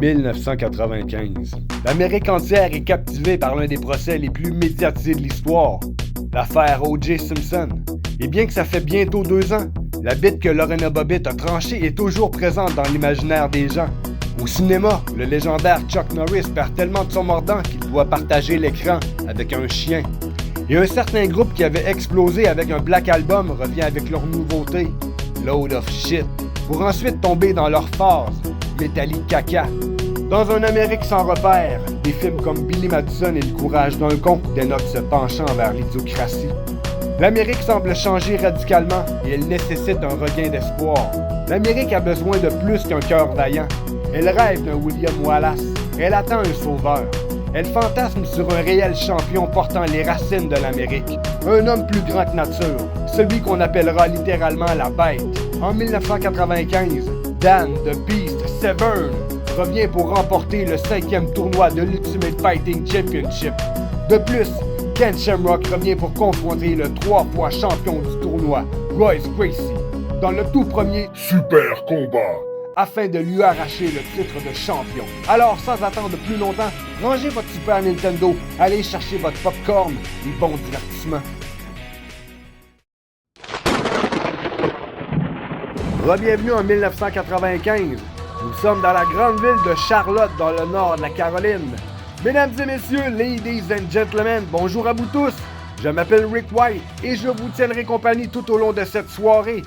1995. L'Amérique entière est captivée par l'un des procès les plus médiatisés de l'histoire, l'affaire O.J. Simpson. Et bien que ça fait bientôt 2 ans, la bite que Lorena Bobbitt a tranchée est toujours présente dans l'imaginaire des gens. Au cinéma, le légendaire Chuck Norris perd tellement de son mordant qu'il doit partager l'écran avec un chien. Et un certain groupe qui avait explosé avec un Black Album revient avec leur nouveauté, Load of Shit, pour ensuite tomber dans leur phase, Metallic Caca. Dans un Amérique sans repère, des films comme Billy Madison et Le courage d'un con dénotent ce penchant vers l'idiocratie. L'Amérique semble changer radicalement et elle nécessite un regain d'espoir. L'Amérique a besoin de plus qu'un cœur vaillant. Elle rêve d'un William Wallace. Elle attend un sauveur. Elle fantasme sur un réel champion portant les racines de l'Amérique. Un homme plus grand que nature, celui qu'on appellera littéralement la bête. En 1995, Dan the Beast Severn revient pour remporter le 5e tournoi de l'Ultimate Fighting Championship. De plus, Ken Shamrock revient pour confronter le 3 fois champion du tournoi, Royce Gracie, dans le tout premier Super Combat, afin de lui arracher le titre de champion. Alors, sans attendre plus longtemps, rangez votre Super Nintendo, allez chercher votre popcorn et bon divertissement. Bienvenue en 1995. Nous sommes dans la grande ville de Charlotte, dans le nord de la Caroline. Mesdames et messieurs, ladies and gentlemen, bonjour à vous tous. Je m'appelle Rick White et je vous tiendrai compagnie tout au long de cette soirée.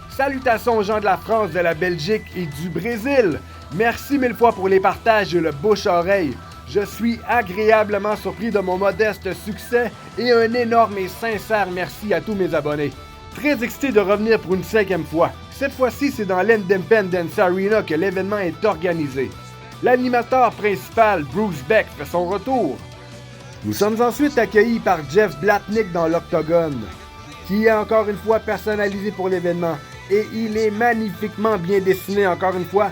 Salutations aux gens de la France, de la Belgique et du Brésil. Merci mille fois pour les partages et le bouche-oreille. Je suis agréablement surpris de mon modeste succès et un énorme et sincère merci à tous mes abonnés. Très excité de revenir pour une 5e fois. Cette fois-ci, c'est dans l'Independence Arena que l'événement est organisé. L'animateur principal, Bruce Beck, fait son retour. Nous sommes ensuite accueillis par Jeff Blatnick dans l'Octogone, qui est encore une fois personnalisé pour l'événement. Et il est magnifiquement bien dessiné encore une fois.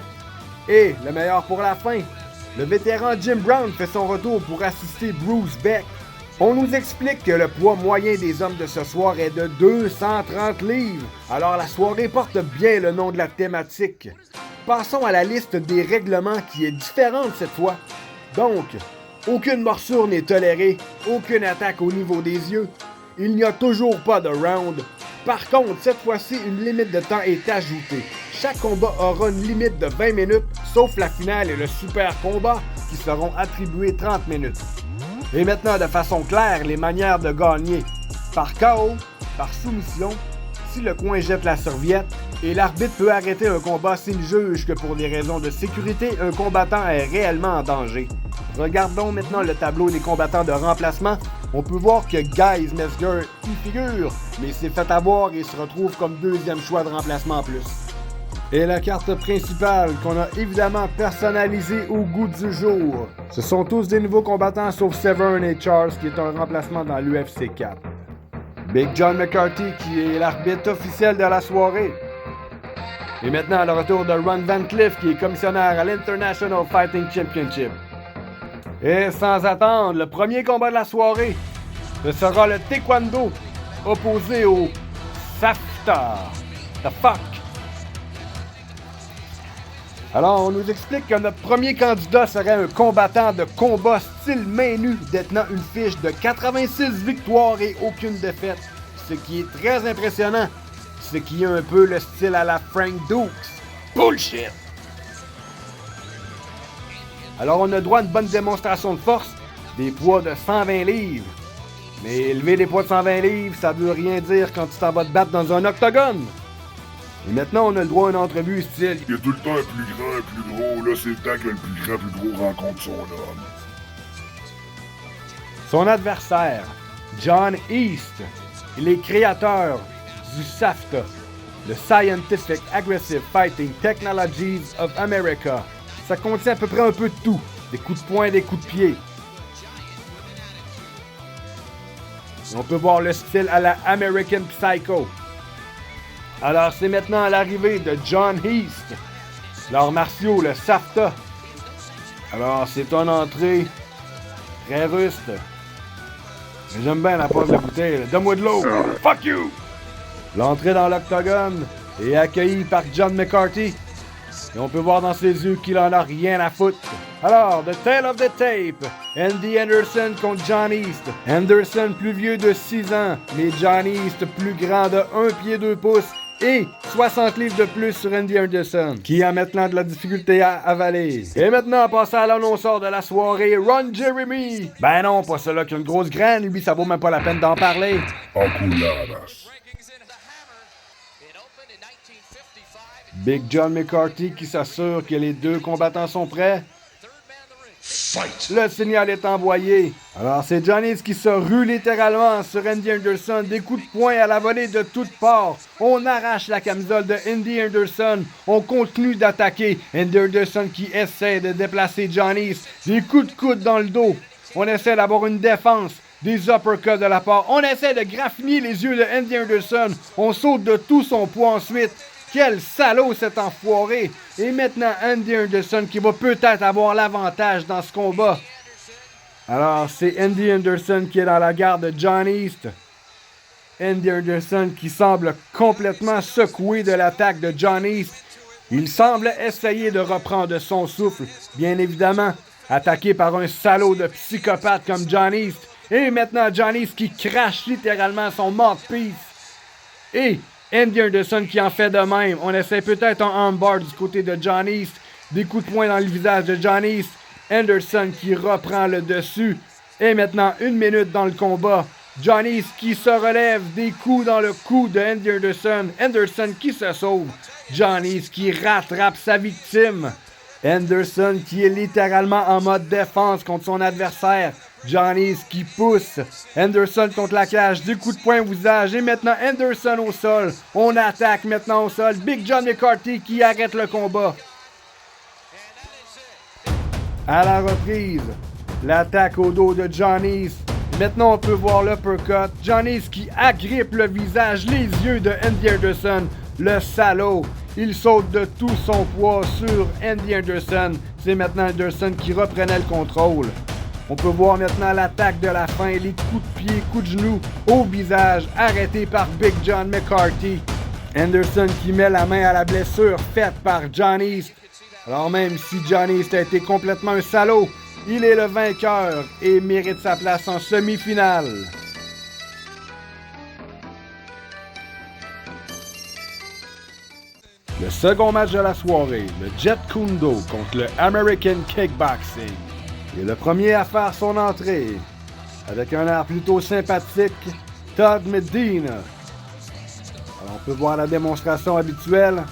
Et le meilleur pour la fin, le vétéran Jim Brown fait son retour pour assister Bruce Beck. On nous explique que le poids moyen des hommes de ce soir est de 230 livres. Alors la soirée porte bien le nom de la thématique. Passons à la liste des règlements qui est différente cette fois. Donc, aucune morsure n'est tolérée, aucune attaque au niveau des yeux. Il n'y a toujours pas de round. Par contre, cette fois-ci, une limite de temps est ajoutée. Chaque combat aura une limite de 20 minutes, sauf la finale et le super combat qui seront attribués 30 minutes. Et maintenant, de façon claire, les manières de gagner. Par KO, par soumission, si le coin jette la serviette, et l'arbitre peut arrêter un combat s'il juge que pour des raisons de sécurité, un combattant est réellement en danger. Regardons maintenant le tableau des combattants de remplacement. On peut voir que Guys Mezger y figure, mais s'est fait avoir et se retrouve comme 2e choix de remplacement en plus. Et la carte principale qu'on a évidemment personnalisée au goût du jour. Ce sont tous des nouveaux combattants sauf Severn et Charles qui est un remplacement dans l'UFC 4. Big John McCarthy qui est l'arbitre officiel de la soirée. Et maintenant le retour de Ron Van Cliff qui est commissionnaire à l'International Fighting Championship. Et sans attendre, le premier combat de la soirée, ce sera le Taekwondo opposé au SAFTA. The fuck? Alors, on nous explique que notre premier candidat serait un combattant de combat style main nue détenant une fiche de 86 victoires et aucune défaite. Ce qui est très impressionnant. Ce qui est un peu le style à la Frank Dukes. Bullshit! Alors, on a droit à une bonne démonstration de force, des poids de 120 livres. Mais élever des poids de 120 livres, ça veut rien dire quand tu t'en vas te battre dans un octogone. Et maintenant, on a le droit à une entrevue style. Il y a tout le temps un plus grand, un plus gros. Là, c'est le temps que le plus grand, plus gros rencontre son homme. Son adversaire, John East, il est créateur du SAFTA, le Scientific Aggressive Fighting Technologies of America. Ça contient à peu près un peu de tout, des coups de poing, des coups de pied. Et on peut voir le style à la American Psycho. Alors c'est maintenant à l'arrivée de John East, l'art martiaux, le SAFTA. Alors c'est une entrée très ruste. Mais j'aime bien la pose de bouteille. Donne-moi de l'eau. Fuck you! L'entrée dans l'octogone est accueillie par John McCarthy. Et on peut voir dans ses yeux qu'il en a rien à foutre. Alors, the tale of the tape. Andy Anderson contre John East. Anderson plus vieux de 6 ans, mais John East plus grand de 1 pied 2 pouces. Et 60 livres de plus sur Andy Anderson, qui a maintenant de la difficulté à avaler. Et maintenant, passons à l'annonceur de la soirée, Ron Jeremy. Ben non, pas celui-là qui a une grosse graine, lui, ça vaut même pas la peine d'en parler. Enculades. Big John McCarthy qui s'assure que les deux combattants sont prêts. Fight. Le signal est envoyé. Alors c'est Johnny qui se rue littéralement sur Andy Anderson. Des coups de poing à la volée de toutes parts. On arrache la camisole de Andy Anderson. On continue d'attaquer. Andy Anderson qui essaie de déplacer Johnny. Des coups de coude dans le dos. On essaie d'avoir une défense. Des uppercuts de la part. On essaie de graffiner les yeux de Andy Anderson. On saute de tout son poids ensuite. Quel salaud cet enfoiré! Et maintenant, Andy Anderson qui va peut-être avoir l'avantage dans ce combat. Alors, c'est Andy Anderson qui est dans la garde de John East. Andy Anderson qui semble complètement secoué de l'attaque de John East. Il semble essayer de reprendre son souffle, bien évidemment, attaqué par un salaud de psychopathe comme John East. Et maintenant, John East qui crache littéralement son mouthpiece. Et Andy Anderson qui en fait de même. On essaie peut-être un armbar du côté de John East. Des coups de poing dans le visage de John East. Anderson qui reprend le dessus. Et maintenant, 1 minute dans le combat. John East qui se relève. Des coups dans le cou de Andy Anderson. Anderson qui se sauve. John East qui rattrape sa victime. Anderson qui est littéralement en mode défense contre son adversaire. John East qui pousse. Anderson contre la cage. Des coups de poing au visage. Et maintenant Anderson au sol. On attaque maintenant au sol. Big John McCarthy qui arrête le combat. À la reprise. L'attaque au dos de John East. Maintenant on peut voir l'uppercut. John East qui agrippe le visage, les yeux de Andy Anderson. Le salaud. Il saute de tout son poids sur Andy Anderson. C'est maintenant Anderson qui reprenait le contrôle. On peut voir maintenant l'attaque de la fin, les coups de pied, coups de genoux au visage, arrêtés par Big John McCarthy. Anderson qui met la main à la blessure faite par John East. Alors même si John East a été complètement un salaud, il est le vainqueur et mérite sa place en semi-finale. Le second match de la soirée, le Jet Kundo contre le American Kickboxing. Et le premier à faire son entrée, avec un air plutôt sympathique, Todd Medina. Alors on peut voir la démonstration habituelle.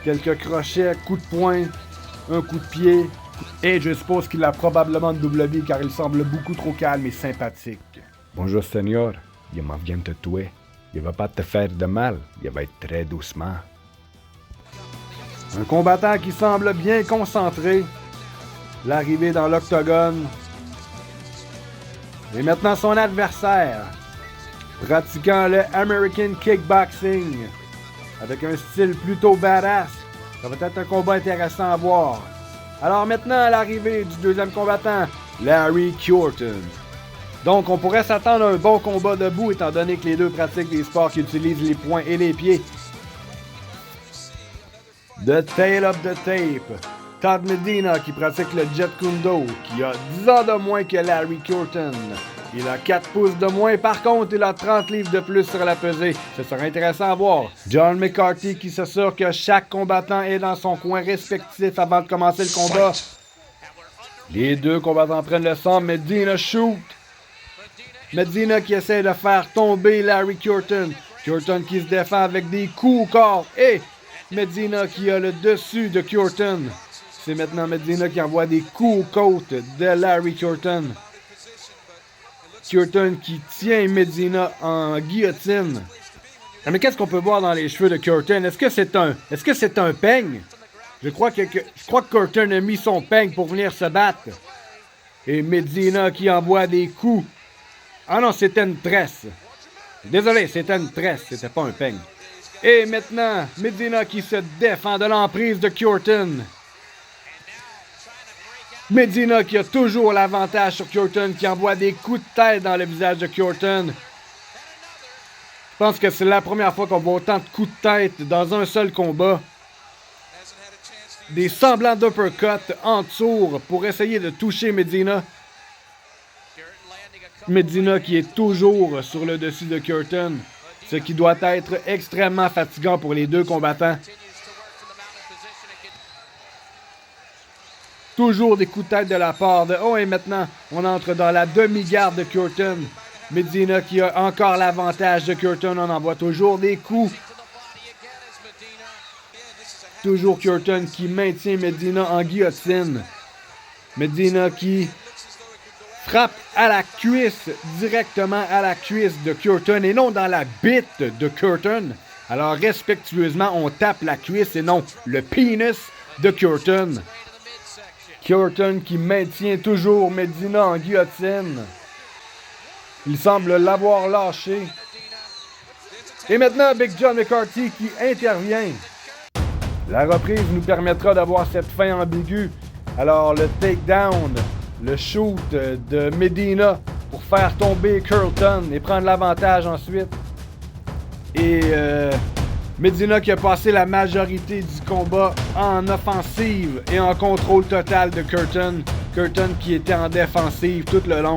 Quelques crochets, coups de poing, un coup de pied. Et je suppose qu'il a probablement de double vie car il semble beaucoup trop calme et sympathique. Bonjour Seigneur, il m'en vient te tuer. Il va pas te faire de mal, il va être très doucement. Un combattant qui semble bien concentré. L'arrivée dans l'octogone. Et maintenant son adversaire. Pratiquant le American Kickboxing. Avec un style plutôt badass. Ça va être un combat intéressant à voir. Alors maintenant l'arrivée du deuxième combattant. Larry Curtin. Donc on pourrait s'attendre à un bon combat debout étant donné que les deux pratiquent des sports qui utilisent les poings et les pieds. The Tale of the Tape. Todd Medina qui pratique le Jet Kundo, qui a 10 ans de moins que Larry Curtin. Il a 4 pouces de moins, par contre, il a 30 livres de plus sur la pesée. Ce sera intéressant à voir. John McCarthy qui s'assure que chaque combattant est dans son coin respectif avant de commencer le combat. Les deux combattants prennent le sang, Medina shoot. Medina qui essaie de faire tomber Larry Curtin. Curtin qui se défend avec des coups au corps. Et Medina qui a le dessus de Curtin. C'est maintenant Medina qui envoie des coups aux côtes de Larry Curtin. Curtin qui tient Medina en guillotine. Mais qu'est-ce qu'on peut voir dans les cheveux de Curtin? Est-ce que c'est un peigne? Je crois que Curtin a mis son peigne pour venir se battre. Et Medina qui envoie des coups. Ah non, c'était une tresse. Désolé, c'était une tresse, c'était pas un peigne. Et maintenant, Medina qui se défend de l'emprise de Curtin. Medina qui a toujours l'avantage sur Curtin, qui envoie des coups de tête dans le visage de Curtin. Je pense que c'est la première fois qu'on voit autant de coups de tête dans un seul combat. des semblants d'uppercut en tour pour essayer de toucher Medina. Medina qui est toujours sur le dessus de Curtin, ce qui doit être extrêmement fatigant pour les deux combattants. Toujours des coups de tête de la part de... Oh, et maintenant, on entre dans la demi-garde de Curtin. Medina qui a encore l'avantage de Curtin, on envoie toujours des coups. Toujours Curtin qui maintient Medina en guillotine. Medina qui frappe à la cuisse, directement à la cuisse de Curtin et non dans la bite de Curtin. Alors respectueusement, on tape la cuisse et non le pénis de Curtin. Curtin qui maintient toujours Medina en guillotine. Il semble l'avoir lâché. Et maintenant, Big John McCarthy qui intervient. La reprise nous permettra d'avoir cette fin ambiguë. Alors, le takedown, le shoot de Medina pour faire tomber Curtin et prendre l'avantage ensuite. Et Medina qui a passé la majorité du combat en offensive et en contrôle total de Curtin. Curtin qui était en défensive tout le long.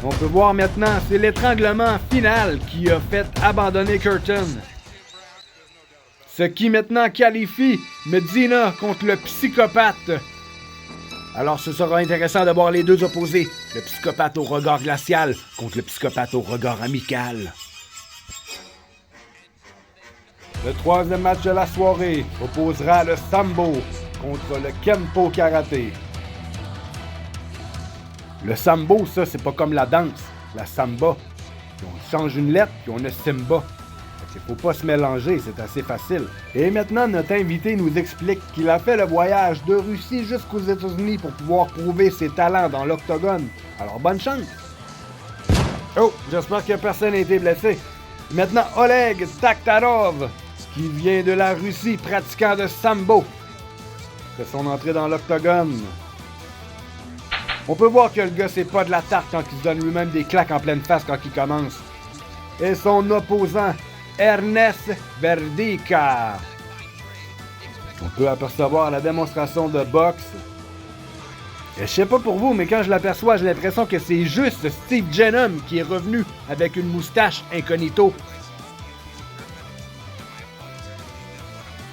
On peut voir maintenant, c'est l'étranglement final qui a fait abandonner Curtin. Ce qui maintenant qualifie Medina contre le psychopathe. Alors ce sera intéressant de voir les deux opposés. Le psychopathe au regard glacial contre le psychopathe au regard amical. Le troisième match de la soirée opposera le Sambo contre le Kenpo Karaté. Le Sambo, ça, c'est pas comme la danse, la Samba. Puis on change une lettre, puis on a Simba. Il faut pas se mélanger, c'est assez facile. Et maintenant, notre invité nous explique qu'il a fait le voyage de Russie jusqu'aux États-Unis pour pouvoir prouver ses talents dans l'octogone. Alors, bonne chance! Oh, j'espère que personne n'a été blessé. Maintenant, Oleg Taktarov, qui vient de la Russie, pratiquant de Sambo. C'est son entrée dans l'octogone. On peut voir que le gars, c'est pas de la tarte quand il se donne lui-même des claques en pleine face quand il commence. Et son opposant, Ernest Verdica. On peut apercevoir la démonstration de boxe. Et je sais pas pour vous, mais quand je l'aperçois, j'ai l'impression que c'est juste Steve Jenham qui est revenu avec une moustache incognito.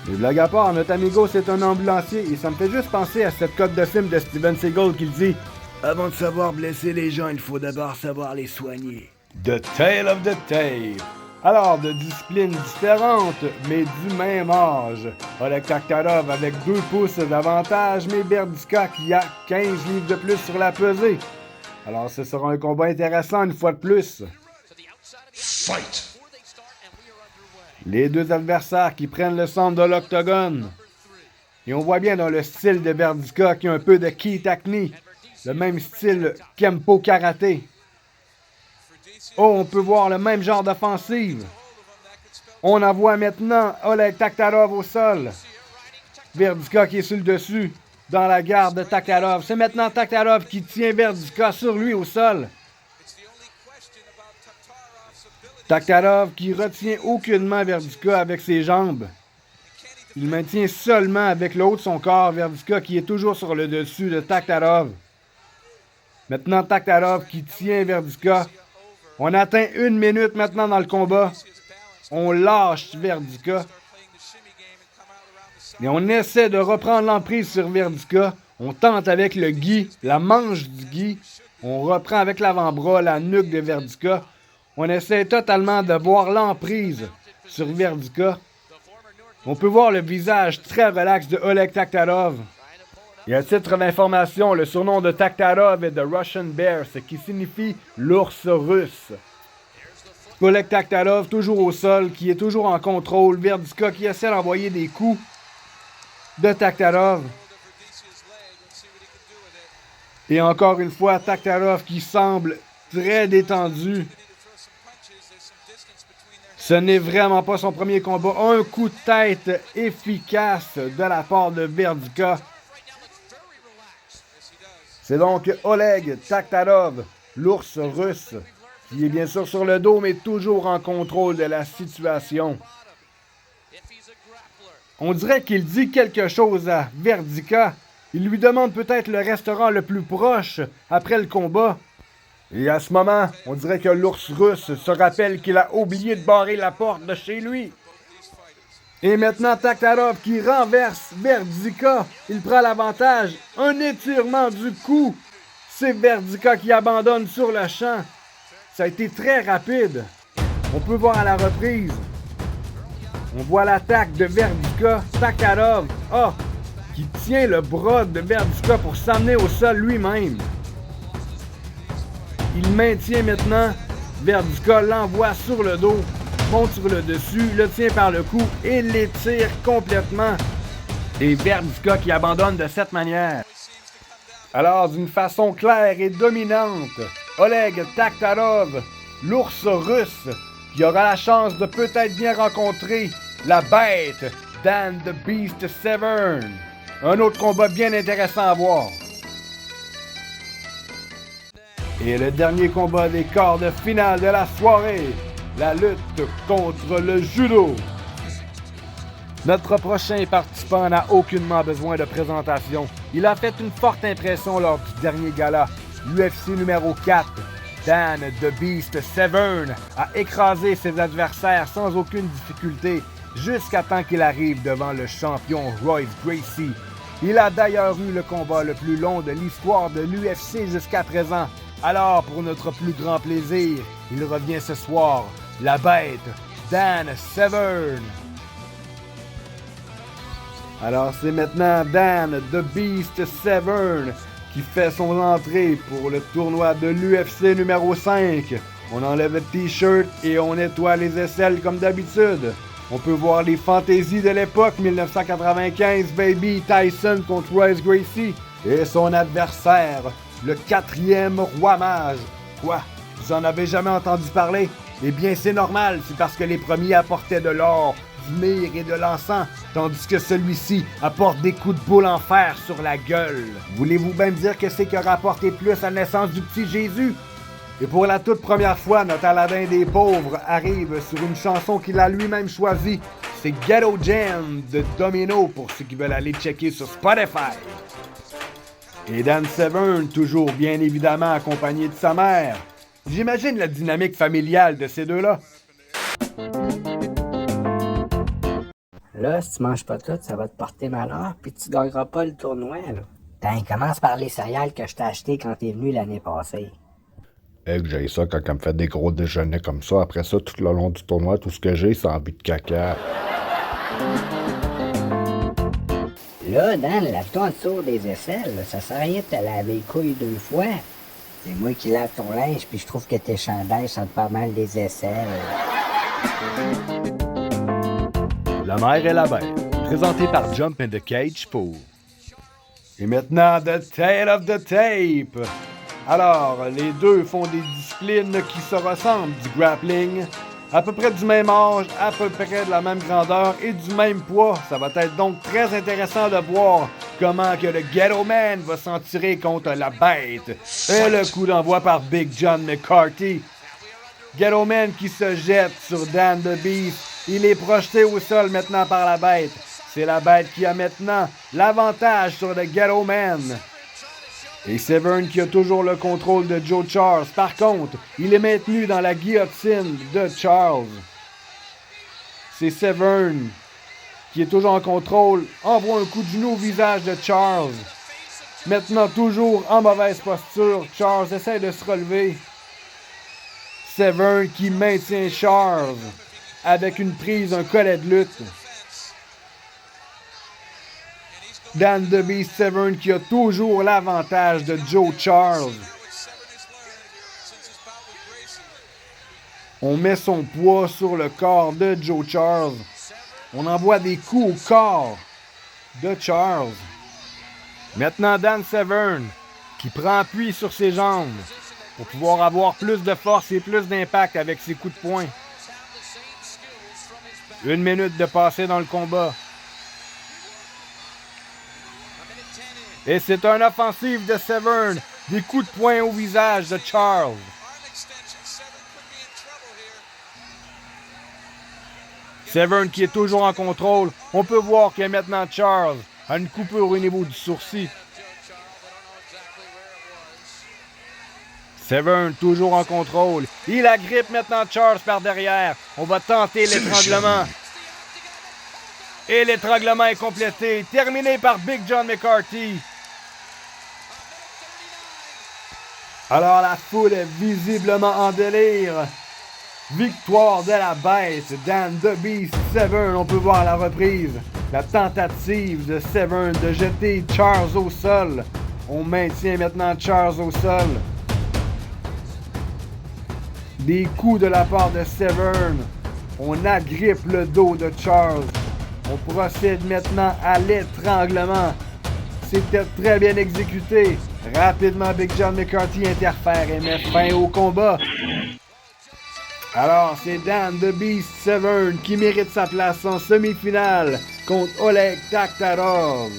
Les blagues à part, notre amigo c'est un ambulancier et ça me fait juste penser à cette cote de film de Steven Seagal qui dit « Avant de savoir blesser les gens, il faut d'abord savoir les soigner. » The Tale of the Tape. Alors, de disciplines différentes, mais du même âge. Oleg Taktarov avec 2 pouces d'avantage, mais Berdika qui a 15 livres de plus sur la pesée. Alors, ce sera un combat intéressant une fois de plus. Fight! Les deux adversaires qui prennent le centre de l'octogone. Et on voit bien dans le style de Berdika qu'il y a un peu de Kitakni, le même style Kenpo Karaté. Oh, on peut voir le même genre d'offensive. On en voit maintenant Oleg Taktarov au sol. Berdika qui est sur le dessus, dans la garde de Taktarov. C'est maintenant Taktarov qui tient Berdika sur lui au sol. Taktarov qui retient aucunement Berdika avec ses jambes. Il maintient seulement avec le haut de son corps Berdika qui est toujours sur le dessus de Taktarov. Maintenant Taktarov qui tient Berdika. On atteint 1 minute maintenant dans le combat. On lâche Berdika. Et on essaie de reprendre l'emprise sur Berdika. On tente avec le gi, la manche du gi. On reprend avec l'avant-bras la nuque de Berdika. On essaie totalement de voir l'emprise sur Berdika. On peut voir le visage très relax de Oleg Taktarov. Et à titre d'information, le surnom de Taktarov est The Russian Bear, ce qui signifie l'ours russe. Oleg Taktarov, toujours au sol, qui est toujours en contrôle. Berdika qui essaie d'envoyer des coups de Taktarov. Et encore une fois, Taktarov qui semble très détendu. Ce n'est vraiment pas son premier combat. Un coup de tête efficace de la part de Berdika. C'est donc Oleg Taktarov, l'ours russe, qui est bien sûr sur le dos, mais toujours en contrôle de la situation. On dirait qu'il dit quelque chose à Verdika. Il lui demande peut-être le restaurant le plus proche après le combat. Et à ce moment, on dirait que l'ours russe se rappelle qu'il a oublié de barrer la porte de chez lui. Et maintenant, Taktarov qui renverse Verdika. Il prend l'avantage. Un étirement du cou. C'est Verdika qui abandonne sur le champ. Ça a été très rapide. On peut voir à la reprise. On voit l'attaque de Verdika. Taktarov, qui tient le bras de Verdika pour s'amener au sol lui-même. Il maintient maintenant. Verdika l'envoie sur le dos, monte sur le dessus, le tient par le cou et l'étire complètement. Et Verdika qui abandonne de cette manière. Alors, d'une façon claire et dominante, Oleg Taktarov, l'ours russe, qui aura la chance de peut-être bien rencontrer la bête Dan the Beast Severn. Un autre combat bien intéressant à voir. Et le dernier combat des quarts de finale de la soirée, la lutte contre le judo. Notre prochain participant n'a aucunement besoin de présentation. Il a fait une forte impression lors du dernier gala, l'UFC numéro 4. Dan the Beast Severn a écrasé ses adversaires sans aucune difficulté jusqu'à temps qu'il arrive devant le champion Royce Gracie. Il a d'ailleurs eu le combat le plus long de l'histoire de l'UFC jusqu'à présent. Alors, pour notre plus grand plaisir, il revient ce soir, la bête, Dan Severn. Alors, c'est maintenant Dan the Beast Severn qui fait son entrée pour le tournoi de l'UFC numéro 5. On enlève le t-shirt et on nettoie les aisselles comme d'habitude. On peut voir les fantaisies de l'époque 1995, baby, Tyson contre Royce Gracie et son adversaire, le 4e roi mage. Quoi? Vous en avez jamais entendu parler? Eh bien, c'est normal, c'est parce que les premiers apportaient de l'or, du myrrhe et de l'encens, tandis que celui-ci apporte des coups de boule en fer sur la gueule. Voulez-vous bien me dire que c'est qui aura apporté plus à la naissance du petit Jésus? Et pour la toute première fois, notre Aladdin des pauvres arrive sur une chanson qu'il a lui-même choisie. C'est Ghetto Jam de Domino pour ceux qui veulent aller checker sur Spotify. Et Dan Severn, toujours bien évidemment accompagné de sa mère. J'imagine la dynamique familiale de ces deux-là. Là, si tu manges pas tout, ça va te porter malheur, puis tu gagneras pas le tournoi, là. T'as commence par les céréales que je t'ai achetées quand t'es venu l'année passée. Que j'ai ça quand elle me fait des gros déjeuners comme ça. Après ça, tout le long du tournoi, tout ce que j'ai, c'est envie de caca. Là, Dan, lave-toi en dessous des aisselles. Là. Ça sert à rien de te laver les couilles 2 fois. C'est moi qui lave ton linge, puis je trouve que tes chandails sentent pas mal des aisselles. La mère et la bête, présenté par Jump in the Cage pour. Et maintenant, The Tale of the Tape. Alors, les deux font des disciplines qui se ressemblent, du grappling, à peu près du même âge, à peu près de la même grandeur et du même poids. Ça va être donc très intéressant de voir comment que le Ghetto Man va s'en tirer contre la bête. Et le coup d'envoi par Big John McCarthy. Ghetto Man qui se jette sur Dan the Beast. Il est projeté au sol maintenant par la bête. C'est la bête qui a maintenant l'avantage sur le Ghetto Man. Et Severn qui a toujours le contrôle de Joe Charles. Par contre, il est maintenu dans la guillotine de Charles. C'est Severn qui est toujours en contrôle. Envoie un coup de genou au visage de Charles. Maintenant toujours en mauvaise posture. Charles essaie de se relever. Severn qui maintient Charles avec une prise, un collet de lutte. Dan the Beast Severn qui a toujours l'avantage de Joe Charles. On met son poids sur le corps de Joe Charles. On envoie des coups au corps de Charles. Maintenant Dan Severn qui prend appui sur ses jambes pour pouvoir avoir plus de force et plus d'impact avec ses coups de poing. 1 minute de passé dans le combat. Et c'est un offensif de Severn. Des coups de poing au visage de Charles. Severn qui est toujours en contrôle. On peut voir que maintenant Charles a une coupure au niveau du sourcil. Severn toujours en contrôle. Il agrippe maintenant Charles par derrière. On va tenter l'étranglement. Et l'étranglement est complété. Terminé par Big John McCarthy. Alors la foule est visiblement en délire. Victoire de la bête, Dan the Beast Severn. On peut voir la reprise. La tentative de Severn de jeter Charles au sol. On maintient maintenant Charles au sol. Des coups de la part de Severn. On agrippe le dos de Charles. On procède maintenant à l'étranglement. C'était très bien exécuté. Rapidement, Big John McCarthy interfère et met fin au combat. Alors, c'est Dan the Beast Severn qui mérite sa place en semi-finale contre Oleg Taktarov.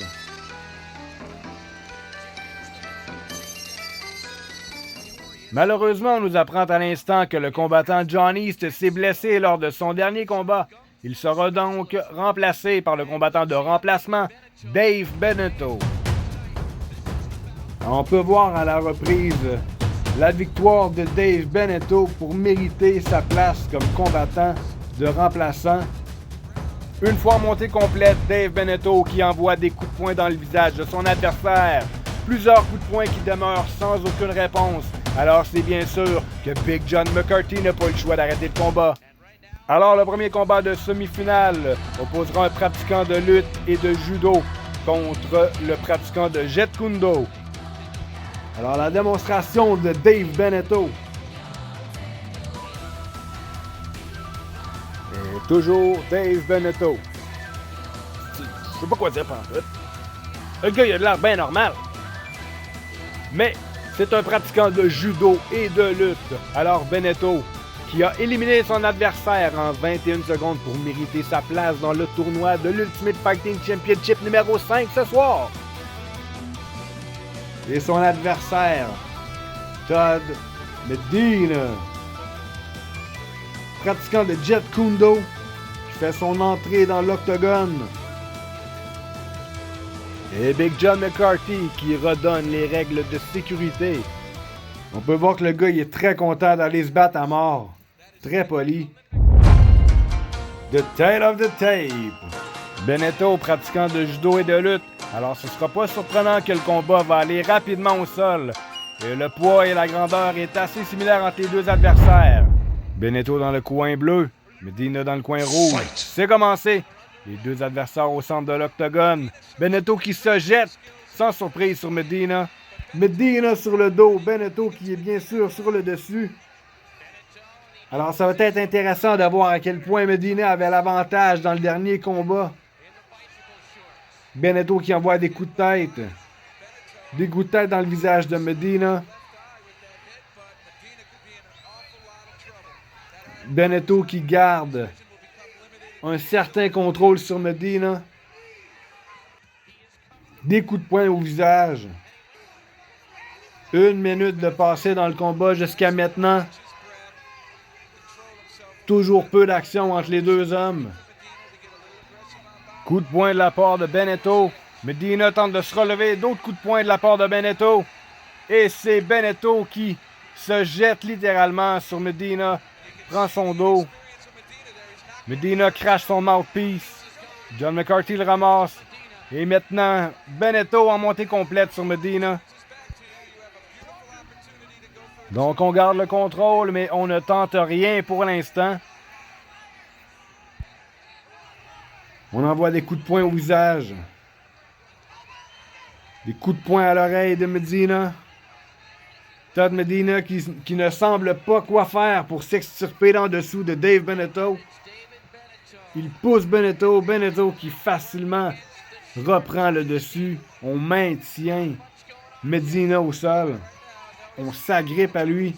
Malheureusement, on nous apprend à l'instant que le combattant John East s'est blessé lors de son dernier combat. Il sera donc remplacé par le combattant de remplacement, Dave Benetto. On peut voir à la reprise la victoire de Dave Benetto pour mériter sa place comme combattant de remplaçant. Une fois montée complète, Dave Benetto qui envoie des coups de poing dans le visage de son adversaire. Plusieurs coups de poing qui demeurent sans aucune réponse. Alors c'est bien sûr que Big John McCarthy n'a pas le choix d'arrêter le combat. Alors le premier combat de semi-finale opposera un pratiquant de lutte et de judo contre le pratiquant de Jeet Kune Do. Alors la démonstration de Dave Benetto. Et toujours Dave Benetto. Je sais pas quoi dire pendant tout. Le gars il a de l'air bien normal. Mais c'est un pratiquant de judo et de lutte. Alors Benetto, qui a éliminé son adversaire en 21 secondes pour mériter sa place dans le tournoi de l'Ultimate Fighting Championship numéro 5 ce soir. Et son adversaire, Todd Medina, pratiquant de Jeet Kune Do, qui fait son entrée dans l'octogone. Et Big John McCarthy qui redonne les règles de sécurité. On peut voir que le gars il est très content d'aller se battre à mort. Très poli. The Tale of the Tape. Benetto, pratiquant de judo et de lutte. Alors ce sera pas surprenant que le combat va aller rapidement au sol. Et le poids et la grandeur est assez similaire entre les deux adversaires. Benetto dans le coin bleu, Medina dans le coin rouge. C'est commencé. Les deux adversaires au centre de l'octogone. Benetto qui se jette sans surprise sur Medina. Medina sur le dos. Benetto qui est bien sûr sur le dessus. Alors ça va être intéressant de voir à quel point Medina avait l'avantage dans le dernier combat. Benetto qui envoie des coups de tête. Des coups de tête dans le visage de Medina. Benetto qui garde un certain contrôle sur Medina. Des coups de poing au visage. 1 minute de passé dans le combat jusqu'à maintenant. Toujours peu d'action entre les deux hommes. Coup de poing de la part de Benetto. Medina tente de se relever. D'autres coups de poing de la part de Benetto. Et c'est Benetto qui se jette littéralement sur Medina. Prend son dos. Medina crache son mouthpiece. John McCarthy le ramasse. Et maintenant, Benetto en montée complète sur Medina. Donc on garde le contrôle, mais on ne tente rien pour l'instant. On envoie des coups de poing au visage. Des coups de poing à l'oreille de Medina. Todd Medina qui ne semble pas quoi faire pour s'extirper d'en dessous de Dave Benetto. Il pousse Benetto. Benetto qui facilement reprend le dessus. On maintient Medina au sol. On s'agrippe à lui.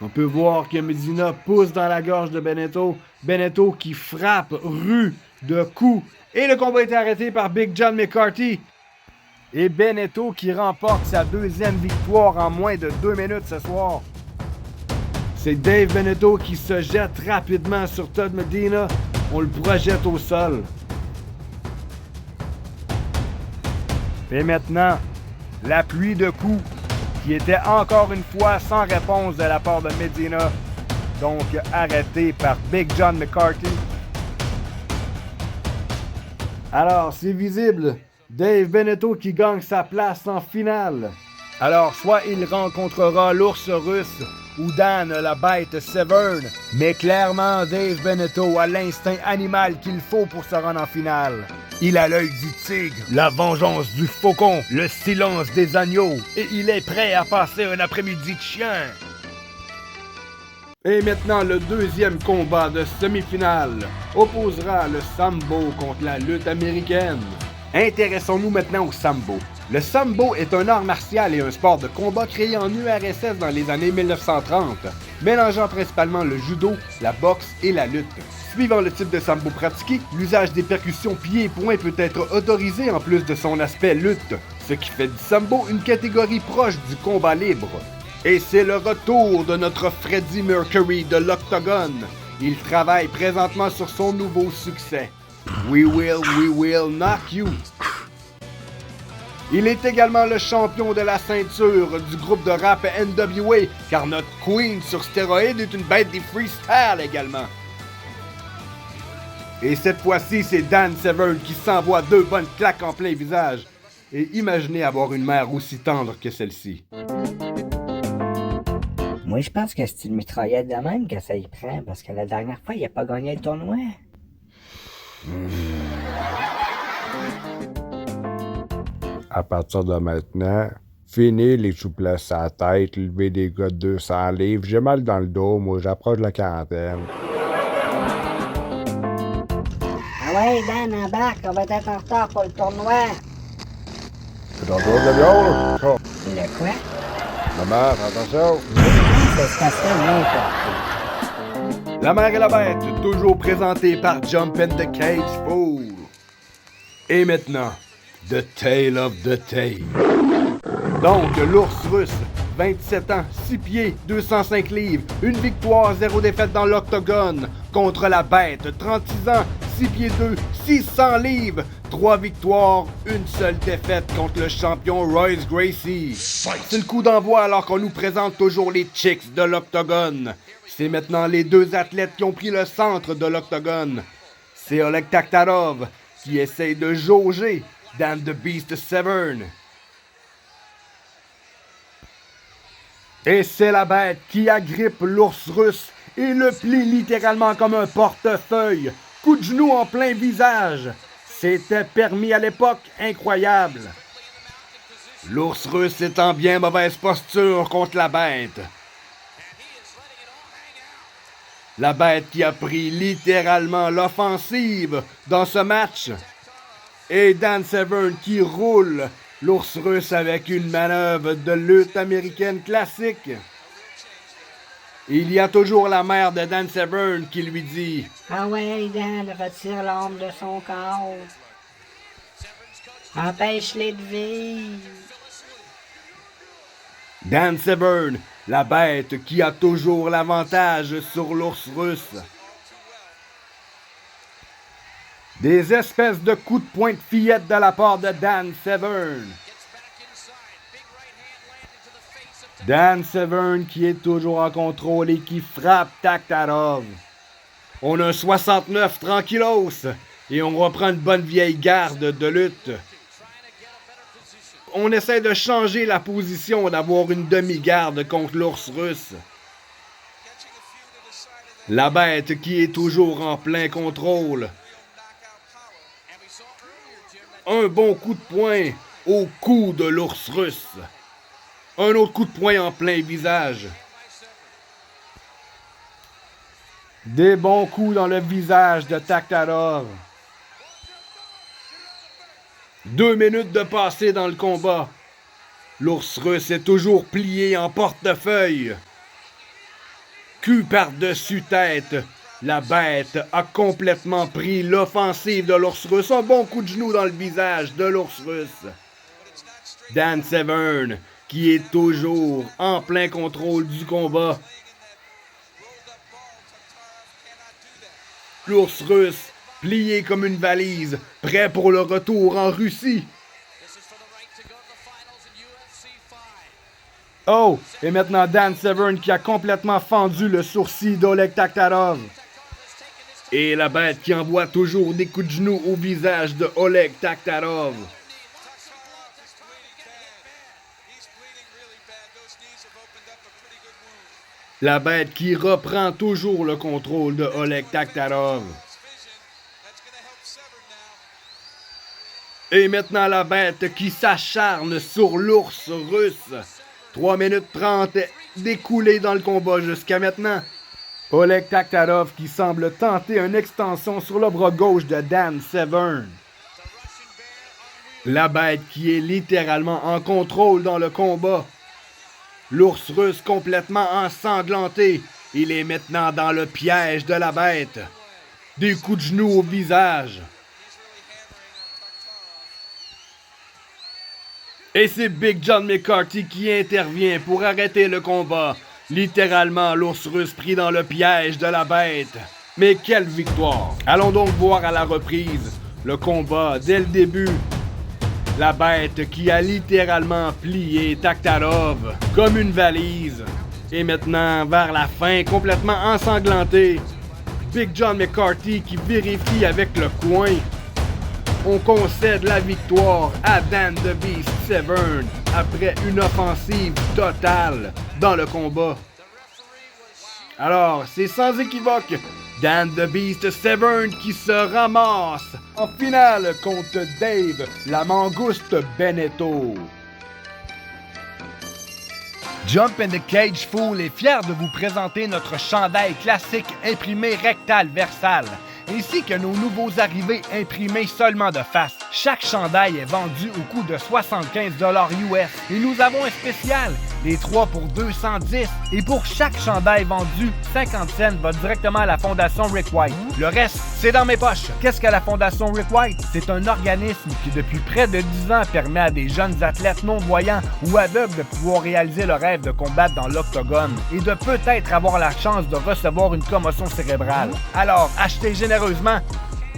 On peut voir que Medina pousse dans la gorge de Benetto. Benetto qui frappe rue de coups. Et le combat est arrêté par Big John McCarthy. Et Benetto qui remporte sa deuxième victoire en moins de 2 minutes ce soir. C'est Dave Benetto qui se jette rapidement sur Todd Medina. On le projette au sol. Et maintenant, la pluie de coups qui était encore une fois sans réponse de la part de Medina. Donc arrêté par Big John McCarthy. Alors, c'est visible. Dave Benetto qui gagne sa place en finale. Alors, soit il rencontrera l'ours russe ou Dan la bête Severn, mais clairement Dave Benetto a l'instinct animal qu'il faut pour se rendre en finale. Il a l'œil du tigre, la vengeance du faucon, le silence des agneaux, et il est prêt à passer un après-midi de chien. Et maintenant, le deuxième combat de semi-finale opposera le sambo contre la lutte américaine. Intéressons-nous maintenant au sambo. Le sambo est un art martial et un sport de combat créé en URSS dans les années 1930, mélangeant principalement le judo, la boxe et la lutte. Suivant le type de sambo pratiqué, l'usage des percussions pieds et poings peut être autorisé en plus de son aspect lutte, ce qui fait du sambo une catégorie proche du combat libre. Et c'est le retour de notre Freddie Mercury de l'Octogone. Il travaille présentement sur son nouveau succès. We will knock you. Il est également le champion de la ceinture du groupe de rap NWA, car notre Queen sur stéroïdes est une bête des freestyle également. Et cette fois-ci, c'est Dan Severn qui s'envoie 2 bonnes claques en plein visage. Et imaginez avoir une mère aussi tendre que celle-ci. Moi, je pense que c'est une mitraillette de même que ça y prend, parce que la dernière fois, il a pas gagné le tournoi. À partir de maintenant, fini les souplesses à la tête, lever des gars de 200 livres. J'ai mal dans le dos, moi, j'approche de la quarantaine. Ah ouais, Dan, embarque, on va être en retard pour le tournoi. C'est ton tour de viol? Oh. Le quoi? Maman, attention! C'est spécial, n'importe. La mère et la bête, toujours présentée par Jump and the Cage Fool. Et maintenant, The Tale of the Tape. Donc, l'ours russe, 27 ans, 6 pieds, 205 livres, une victoire, 0 défaite dans l'octogone, contre la bête, 36 ans, 6 pieds 2, 600 livres, 3 victoires, une seule défaite contre le champion Royce Gracie. C'est le coup d'envoi alors qu'on nous présente toujours les chicks de l'octogone. C'est maintenant les 2 athlètes qui ont pris le centre de l'octogone. C'est Oleg Taktarov qui essaye de jauger Dan the Beast Severn. Et c'est la bête qui agrippe l'ours russe et le plie littéralement comme un portefeuille. Coup de genou en plein visage. C'était permis à l'époque, incroyable. L'ours russe est en bien mauvaise posture contre la bête. La bête qui a pris littéralement l'offensive dans ce match. Et Dan Severn qui roule l'ours russe avec une manœuvre de lutte américaine classique. Il y a toujours la mère de Dan Severn qui lui dit « Ah ouais, Dan, retire l'ombre de son corps. Empêche-les de vivre. » Dan Severn, la bête qui a toujours l'avantage sur l'ours russe. Des espèces de coups de poing de fillette de la part de Dan Severn. Dan Severn qui est toujours en contrôle et qui frappe Taktarov. On a un 69 tranquillos et on reprend une bonne vieille garde de lutte. On essaie de changer la position, d'avoir une demi-garde contre l'ours russe. La bête qui est toujours en plein contrôle. Un bon coup de poing au cou de l'ours russe. Un autre coup de poing en plein visage. Des bons coups dans le visage de Taktarov. 2 minutes de passé dans le combat. L'ours russe est toujours plié en portefeuille. Cul par-dessus tête, la bête a complètement pris l'offensive de l'ours russe. Un bon coup de genou dans le visage de l'ours russe. Dan Severn, qui est toujours en plein contrôle du combat. L'ours russe, plié comme une valise, prêt pour le retour en Russie. Oh, et maintenant Dan Severn qui a complètement fendu le sourcil d'Oleg Taktarov. Et la bête qui envoie toujours des coups de genoux au visage de Oleg Taktarov. La bête qui reprend toujours le contrôle de Oleg Taktarov. Et maintenant la bête qui s'acharne sur l'ours russe. 3 minutes 30 découlées dans le combat jusqu'à maintenant. Oleg Taktarov qui semble tenter une extension sur le bras gauche de Dan Severn. La bête qui est littéralement en contrôle dans le combat. L'ours russe complètement ensanglanté. Il est maintenant dans le piège de la bête. Des coups de genoux au visage. Et c'est Big John McCarthy qui intervient pour arrêter le combat. Littéralement, l'ours russe pris dans le piège de la bête. Mais quelle victoire! Allons donc voir à la reprise le combat dès le début. La bête qui a littéralement plié Taktarov comme une valise. Et maintenant, vers la fin, complètement ensanglanté, Big John McCarthy qui vérifie avec le coin. On concède la victoire à Dan the Beast Severn après une offensive totale dans le combat. Alors, c'est sans équivoque Dan the Beast Severn qui se ramasse en finale contre Dave la Mangouste Benetto. Jump in the Cage Fool est fier de vous présenter notre chandail classique imprimé rectal Versal, ainsi que nos nouveaux arrivés imprimés seulement de face. Chaque chandail est vendu au coût de 75$ US. Et nous avons un spécial, les 3 pour 210. Et pour chaque chandail vendu, 50 cents va directement à la Fondation Rick White. Le reste, c'est dans mes poches. Qu'est-ce que la Fondation Rick White? C'est un organisme qui, depuis près de 10 ans, permet à des jeunes athlètes non-voyants ou aveugles de pouvoir réaliser le rêve de combattre dans l'octogone et de peut-être avoir la chance de recevoir une commotion cérébrale. Alors, achetez généreusement.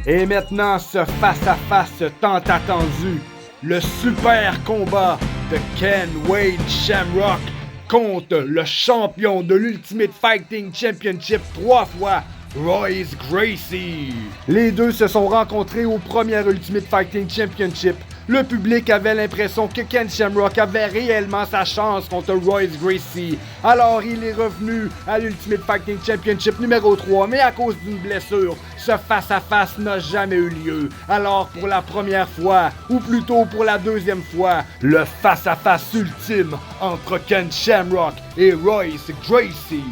Et maintenant, ce face-à-face tant attendu, le super combat de Ken Wade Shamrock contre le champion de l'Ultimate Fighting Championship 3 fois, Royce Gracie. Les deux se sont rencontrés au premier Ultimate Fighting Championship. Le public avait l'impression que Ken Shamrock avait réellement sa chance contre Royce Gracie. Alors il est revenu à l'Ultimate Fighting Championship numéro 3, mais à cause d'une blessure, ce face-à-face n'a jamais eu lieu. Alors pour la première fois, ou plutôt pour la deuxième fois, le face-à-face ultime entre Ken Shamrock et Royce Gracie.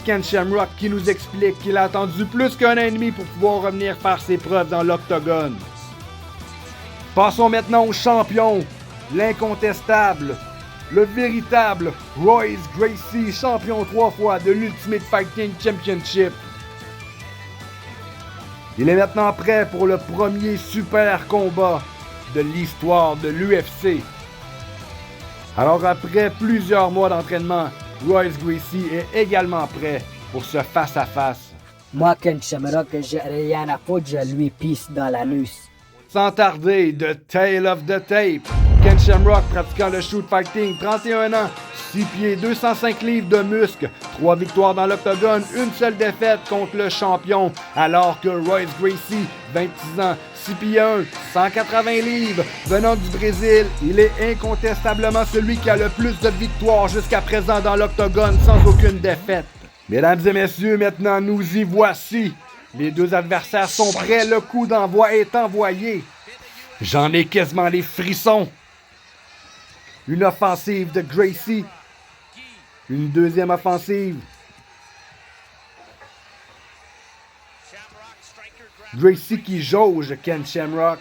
Ken Shamrock qui nous explique qu'il a attendu plus qu'un an et demi pour pouvoir revenir faire ses preuves dans l'octogone. Passons maintenant au champion, l'incontestable, le véritable Royce Gracie, champion 3 fois de l'Ultimate Fighting Championship. Il est maintenant prêt pour le premier super combat de l'histoire de l'UFC. Alors après plusieurs mois d'entraînement, Royce Gracie est également prêt pour ce face-à-face. Moi, Ken Shamrock, j'ai rien à foutre, je lui pisse dans l'anus. Sans tarder, The Tale of the Tape. Ken Shamrock pratiquant le shoot fighting, 31 ans, 6 pieds, 205 livres de muscles, 3 victoires dans l'octogone, une seule défaite contre le champion, alors que Royce Gracie, 26 ans, 6 pieds 1, 180 livres, venant du Brésil, il est incontestablement celui qui a le plus de victoires jusqu'à présent dans l'octogone sans aucune défaite. Mesdames et messieurs, maintenant nous y voici. Les deux adversaires sont prêts, le coup d'envoi est envoyé. J'en ai quasiment les frissons. Une offensive de Gracie. Une deuxième offensive. Gracie qui jauge Ken Shamrock.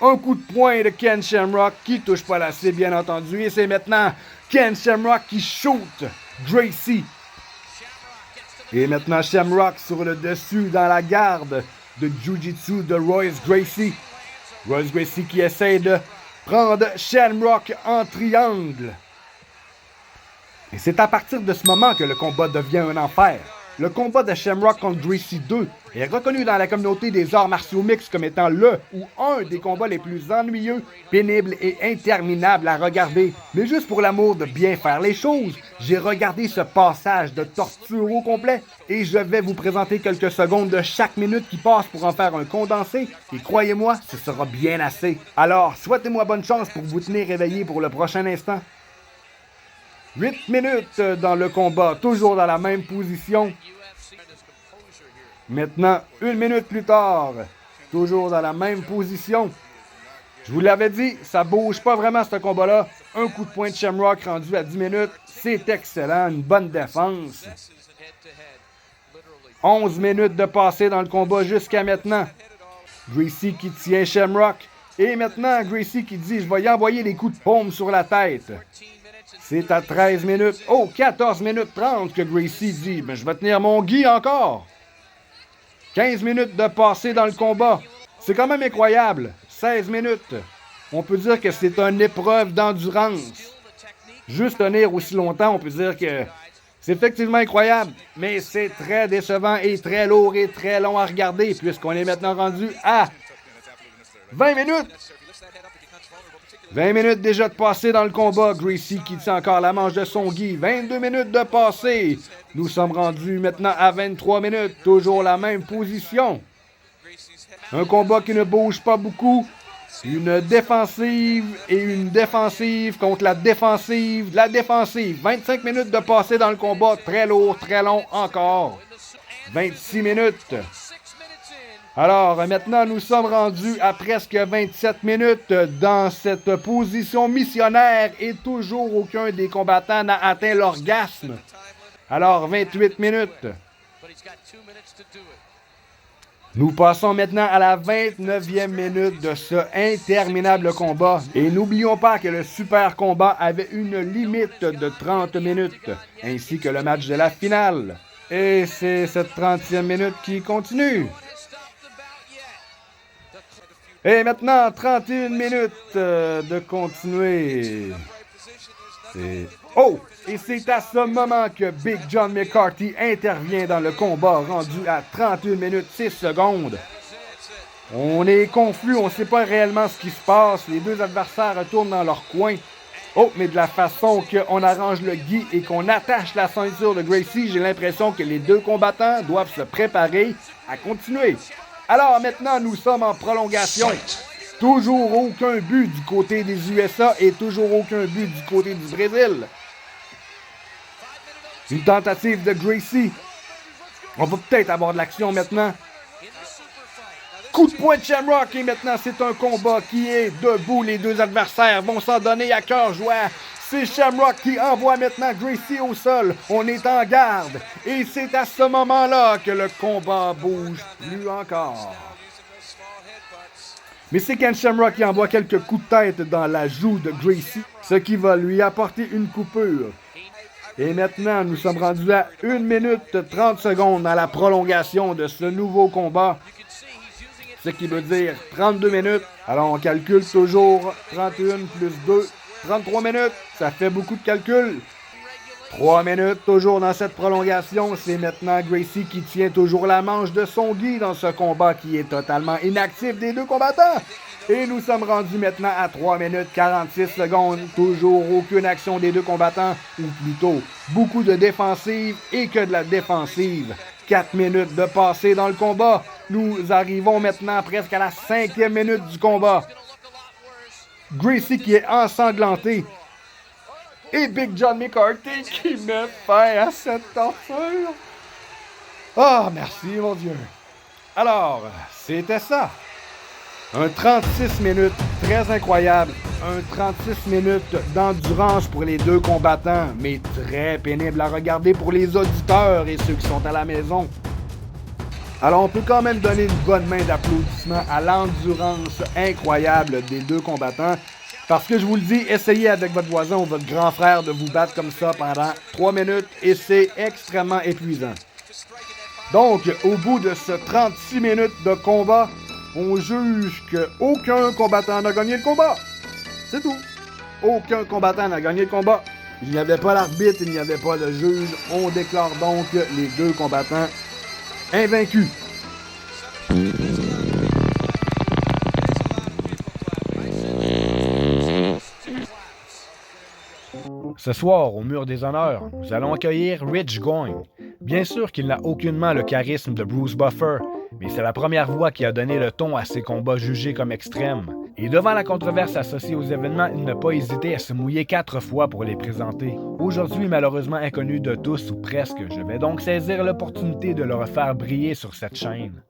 Un coup de poing de Ken Shamrock qui touche pas la cible, bien entendu. Et c'est maintenant Ken Shamrock qui shoot Gracie. Et maintenant Shamrock sur le dessus dans la garde de Jiu-Jitsu de Royce Gracie. Royce Gracie qui essaie de prendre Shamrock en triangle. Et c'est à partir de ce moment que le combat devient un enfer. le combat de Shamrock contre Gracie 2 est reconnu dans la communauté des arts martiaux mixtes comme étant le ou un des combats les plus ennuyeux, pénibles et interminables à regarder. Mais juste pour l'amour de bien faire les choses, j'ai regardé ce passage de torture au complet et je vais vous présenter quelques secondes de chaque minute qui passe pour en faire un condensé et croyez-moi, ce sera bien assez. Alors, souhaitez-moi bonne chance pour vous tenir éveillé pour le prochain instant. 8 minutes dans le combat, toujours dans la même position. Maintenant, 1 minute plus tard, toujours dans la même position. Je vous l'avais dit, ça bouge pas vraiment ce combat-là. Un coup de poing de Shamrock rendu à 10 minutes, c'est excellent, une bonne défense. 11 minutes de passé dans le combat jusqu'à maintenant. Gracie qui tient Shamrock. Et maintenant, Gracie qui dit « Je vais y envoyer des coups de paume sur la tête ». C'est à 13 minutes. Oh, 14 minutes 30 que Gracie dit. Mais je vais tenir mon Guy encore. 15 minutes de passé dans le combat. C'est quand même incroyable. 16 minutes. On peut dire que c'est une épreuve d'endurance. Juste tenir aussi longtemps, on peut dire que c'est effectivement incroyable. Mais c'est très décevant et très lourd et très long à regarder puisqu'on est maintenant rendu à 20 minutes. 20 minutes déjà de passé dans le combat. Gracie qui tient encore la manche de son Guy. 22 minutes de passé. Nous sommes rendus maintenant à 23 minutes. Toujours la même position. Un combat qui ne bouge pas beaucoup. Une défensive et une défensive contre la défensive de la défensive. 25 minutes de passé dans le combat. Très lourd, très long encore. 26 minutes. Alors, maintenant, nous sommes rendus à presque 27 minutes dans cette position missionnaire et toujours aucun des combattants n'a atteint l'orgasme. Alors, 28 minutes. Nous passons maintenant à la 29e minute de ce interminable combat. Et n'oublions pas que le super combat avait une limite de 30 minutes, ainsi que le match de la finale. Et c'est cette 30e minute qui continue. Et maintenant, 31 minutes de continuer. Et c'est à ce moment que Big John McCarthy intervient dans le combat, rendu à 31 minutes 6 secondes. On est confus, on ne sait pas réellement ce qui se passe. Les deux adversaires retournent dans leur coin. Oh, mais de la façon qu'on arrange le gui et qu'on attache la ceinture de Gracie, j'ai l'impression que les deux combattants doivent se préparer à continuer. Alors maintenant, nous sommes en prolongation. Toujours aucun but du côté des USA et toujours aucun but du côté du Brésil. Une tentative de Gracie. On va peut-être avoir de l'action maintenant. Coup de poing de Shamrock et maintenant c'est un combat qui est debout. Les deux adversaires vont s'en donner à cœur joie. C'est Shamrock qui envoie maintenant Gracie au sol. On est en garde. Et c'est à ce moment-là que le combat bouge plus encore. Mais c'est Ken Shamrock qui envoie quelques coups de tête dans la joue de Gracie, ce qui va lui apporter une coupure. Et maintenant, nous sommes rendus à 1 minute 30 secondes dans la prolongation de ce nouveau combat. Ce qui veut dire 32 minutes. Alors on calcule toujours 31 plus 2, 33 minutes. Ça fait beaucoup de calculs. 3 minutes toujours dans cette prolongation. C'est maintenant Gracie qui tient toujours la manche de son Guy dans ce combat qui est totalement inactif des deux combattants. Et nous sommes rendus maintenant à 3 minutes 46 secondes. Toujours aucune action des deux combattants. Ou plutôt, beaucoup de défensive et que de la défensive. 4 minutes de passé dans le combat. Nous arrivons maintenant presque à la 5e minute du combat. Gracie qui est ensanglanté. Et Big John McCarthy qui met fin à cette torture. Ah, merci mon Dieu. Alors, c'était ça. Un 36 minutes très incroyable. Un 36 minutes d'endurance pour les deux combattants, mais très pénible à regarder pour les auditeurs et ceux qui sont à la maison. Alors, on peut quand même donner une bonne main d'applaudissement à l'endurance incroyable des deux combattants. Parce que je vous le dis, essayez avec votre voisin ou votre grand frère de vous battre comme ça pendant 3 minutes et c'est extrêmement épuisant. Donc, au bout de ce 36 minutes de combat, on juge qu'aucun combattant n'a gagné le combat. C'est tout. Aucun combattant n'a gagné le combat. Il n'y avait pas l'arbitre, il n'y avait pas le juge. On déclare donc les deux combattants invaincus. Ce soir, au Mur des Honneurs, nous allons accueillir Rich Going. Bien sûr qu'il n'a aucunement le charisme de Bruce Buffer, mais c'est la première voix qui a donné le ton à ces combats jugés comme extrêmes. Et devant la controverse associée aux événements, il n'a pas hésité à se mouiller 4 fois pour les présenter. Aujourd'hui, malheureusement inconnu de tous ou presque, je vais donc saisir l'opportunité de le refaire briller sur cette chaîne.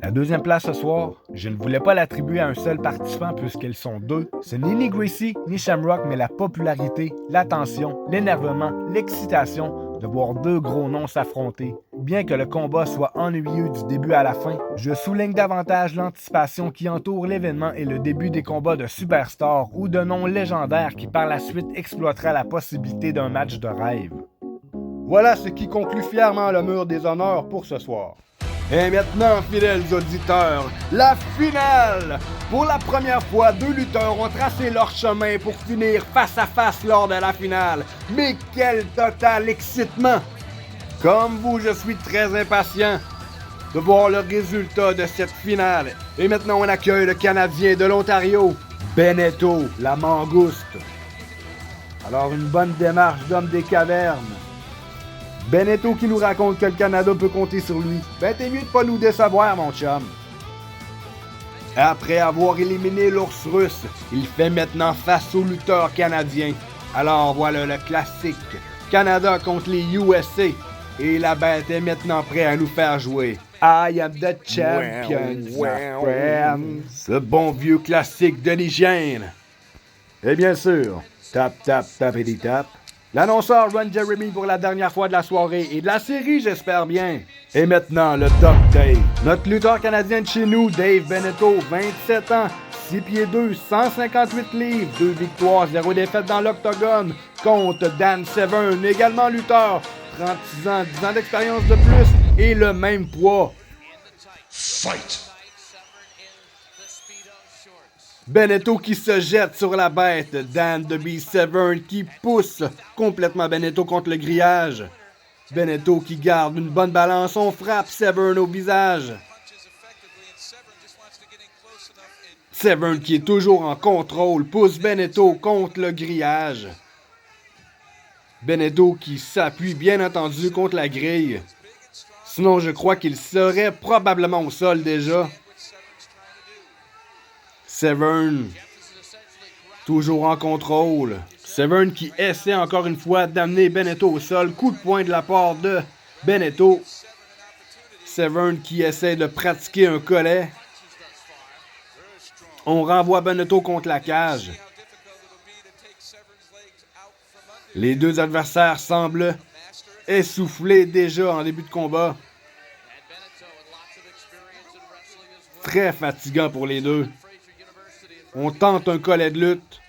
La deuxième place ce soir, je ne voulais pas l'attribuer à un seul participant puisqu'ils sont deux. Ce n'est ni Gracie ni Shamrock, mais la popularité, l'attention, l'énervement, l'excitation de voir deux gros noms s'affronter. Bien que le combat soit ennuyeux du début à la fin, je souligne davantage l'anticipation qui entoure l'événement et le début des combats de superstars ou de noms légendaires qui par la suite exploitera la possibilité d'un match de rêve. Voilà ce qui conclut fièrement le Mur des Honneurs pour ce soir. Et maintenant, fidèles auditeurs, la finale! Pour la première fois, deux lutteurs ont tracé leur chemin pour finir face à face lors de la finale. Mais quel total excitement! Comme vous, je suis très impatient de voir le résultat de cette finale. Et maintenant, on accueille le Canadien de l'Ontario, Benetto, la mangouste. Alors, une bonne démarche d'homme des cavernes. Benetto qui nous raconte que le Canada peut compter sur lui. Ben t'es mieux de pas nous décevoir, mon chum. Après avoir éliminé l'ours russe, il fait maintenant face aux lutteurs canadiens. Alors voilà le classique. Canada contre les USA. Et la bête est maintenant prête à nous faire jouer. I am the champion, my friend. Ce bon vieux classique de l'hygiène. Et bien sûr, tap tap tapity tap. L'annonceur Ron Jeremy pour la dernière fois de la soirée et de la série, j'espère bien. Et maintenant, le Doc Dave. Notre lutteur canadien de chez nous, Dave Benetto, 27 ans, 6 pieds 2, 158 livres, 2 victoires, 0 défaites dans l'octogone, contre Dan Severn, également lutteur, 36 ans, 10 ans d'expérience de plus et le même poids. Fight! Benetto qui se jette sur la bête, Dan The Beast Severn qui pousse complètement Benetto contre le grillage. Benetto qui garde une bonne balance, on frappe Severn au visage. Severn qui est toujours en contrôle, pousse Benetto contre le grillage. Benetto qui s'appuie bien entendu contre la grille. Sinon je crois qu'il serait probablement au sol déjà. Severn, toujours en contrôle. Severn qui essaie encore une fois d'amener Benetto au sol. Coup de poing de la part de Benetto. Severn qui essaie de pratiquer un collet. On renvoie Benetto contre la cage. Les deux adversaires semblent essoufflés déjà en début de combat. Très fatigant pour les deux. On tente un collet de lutte.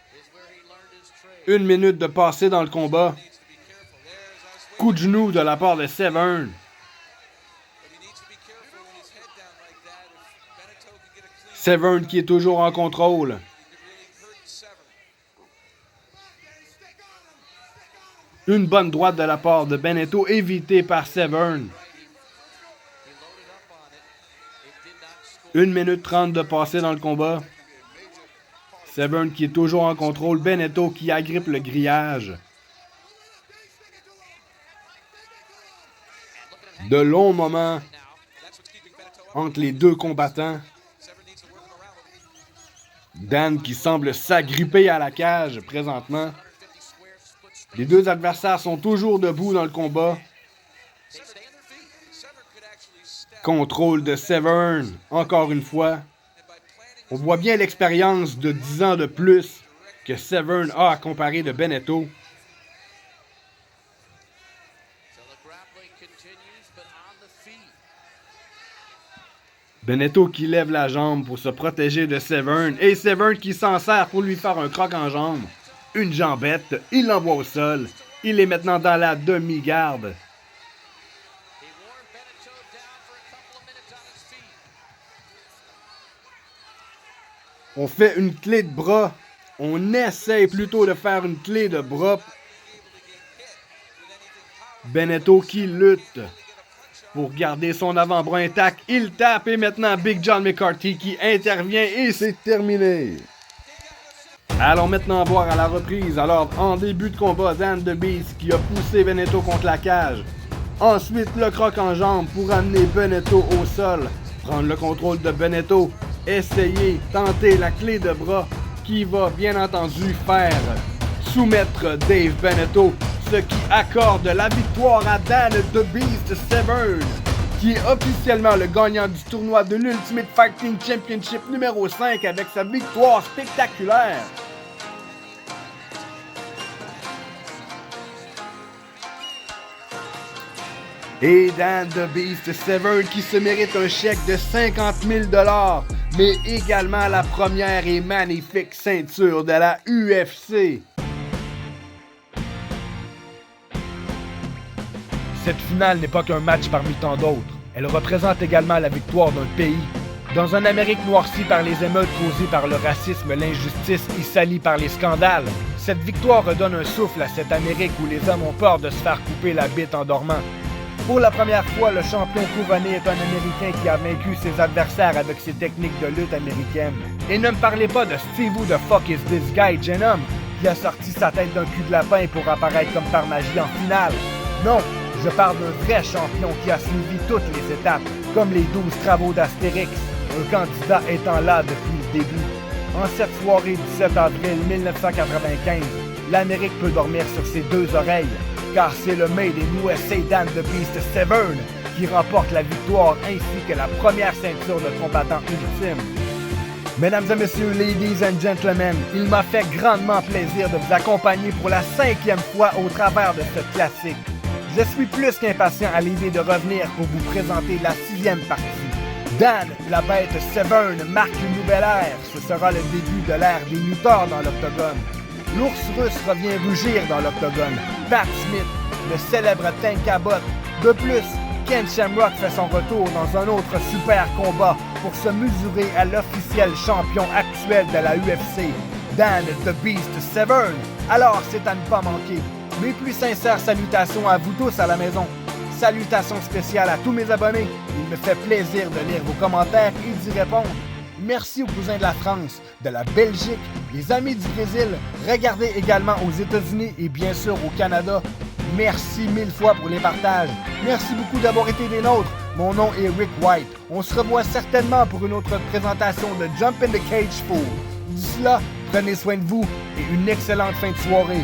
1 minute de passé dans le combat. Coup de genou de la part de Severn. Severn qui est toujours en contrôle. Une bonne droite de la part de Benetto évitée par Severn. 1 minute 30 de passé dans le combat. Severn qui est toujours en contrôle. Benetto qui agrippe le grillage. De longs moments entre les deux combattants. Dan qui semble s'agripper à la cage présentement. Les deux adversaires sont toujours debout dans le combat. Contrôle de Severn, encore une fois. On voit bien l'expérience de 10 ans de plus que Severn a à comparer de Benetto. Benetto qui lève la jambe pour se protéger de Severn et Severn qui s'en sert pour lui faire un croc en jambe. Une jambette, il l'envoie au sol. Il est maintenant dans la demi-garde. On fait une clé de bras. On essaye plutôt de faire une clé de bras Beneteau qui lutte. Pour garder son avant-bras intact, il tape et maintenant Big John McCarthy qui intervient et c'est terminé. Allons maintenant voir à la reprise. Alors, en début de combat, Dan the Beast qui a poussé Beneteau contre la cage. Ensuite, le croc en jambe pour amener Beneteau au sol. Prendre le contrôle de Beneteau. Essayer, tenter la clé de bras qui va bien entendu faire soumettre Dave Beneteau. Ce qui accorde la victoire à Dan the Beast Severn, qui est officiellement le gagnant du tournoi de l'Ultimate Fighting Championship numéro 5 avec sa victoire spectaculaire. Et Dan the Beast Severn qui se mérite un chèque de 50 000 $, mais également la première et magnifique ceinture de la UFC. Cette finale n'est pas qu'un match parmi tant d'autres. Elle représente également la victoire d'un pays. Dans une Amérique noircie par les émeutes causées par le racisme, l'injustice et salie par les scandales, cette victoire redonne un souffle à cette Amérique où les hommes ont peur de se faire couper la bite en dormant. Pour la première fois, le champion couronné est un Américain qui a vaincu ses adversaires avec ses techniques de lutte américaines. Et ne me parlez pas de Steve Who the fuck is this guy, jeune homme, qui a sorti sa tête d'un cul de lapin pour apparaître comme par magie en finale. Non, je parle d'un vrai champion qui a suivi toutes les étapes, comme les 12 travaux d'Astérix, un candidat étant là depuis le début. En cette soirée du 17 avril 1995, l'Amérique peut dormir sur ses deux oreilles, car c'est le Made in USA Dan the Beast Severn qui remporte la victoire ainsi que la première ceinture de combattant ultime. Mesdames et messieurs, ladies and gentlemen, il m'a fait grandement plaisir de vous accompagner pour la 5e fois au travers de ce classique. Je suis plus qu'impatient à l'idée de revenir pour vous présenter la 6e partie. Dan, la bête Severn, marque une nouvelle ère. Ce sera le début de l'ère des lutteurs dans l'octogone. L'ours russe revient rugir dans l'octogone. Pat Smith, le célèbre Tank Abbott. De plus, Ken Shamrock fait son retour dans un autre super combat pour se mesurer à l'officiel champion actuel de la UFC, Dan the Beast Severn. Alors, c'est à ne pas manquer. Mes plus sincères salutations à vous tous à la maison. Salutations spéciales à tous mes abonnés. Il me fait plaisir de lire vos commentaires et d'y répondre. Merci aux cousins de la France, de la Belgique, les amis du Brésil. Regardez également aux États-Unis et bien sûr au Canada. Merci 1000 fois pour les partages. Merci beaucoup d'avoir été des nôtres. Mon nom est Rick White. On se revoit certainement pour une autre présentation de Jump in the Cage Fool. D'ici là, prenez soin de vous et une excellente fin de soirée.